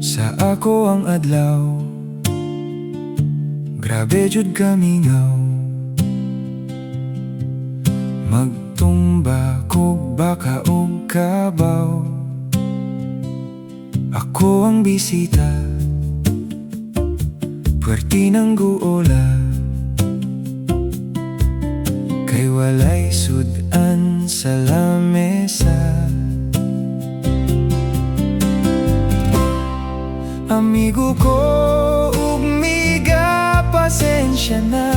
Sa ako ang adlaw, grabe jud kamingaw. Magtumba kog baka og kabaw. Ako ang bisita, puwerti ng guola. Kay walay sudan sa lamesa. Amigo ko, ugmiga, pasensya na.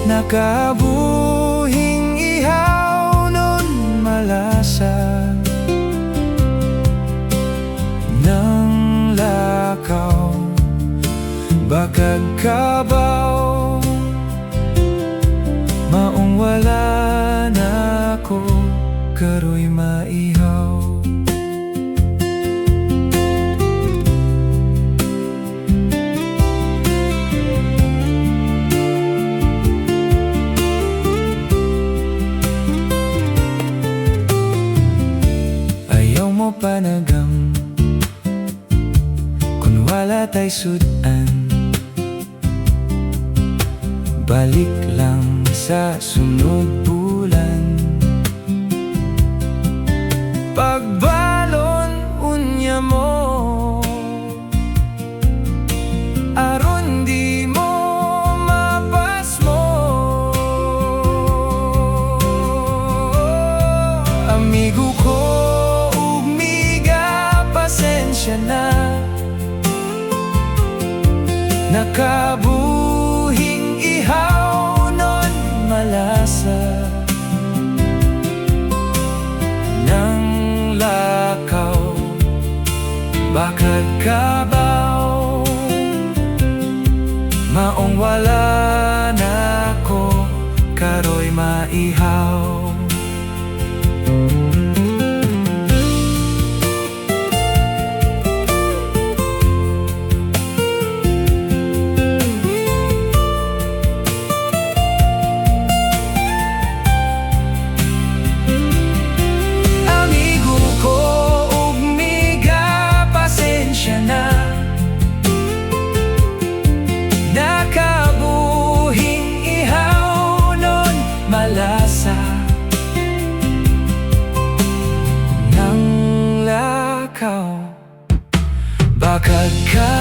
Nakabuhing ihaw nun malasa. Nang lakaw, bakag kabaw. Maong wala na ako, karo'y maihaw. Panagang kung wala tay sudan, balik lang sa sunod bulan. Pagbalon unya mo, aron di mo mapasmo. Amigo ko, pasensya na. Nakabuhing ihaw nun malasa. Nang lakaw, bakag kabaw. Maong wala na ko, karo'y maihaw. Bakag ka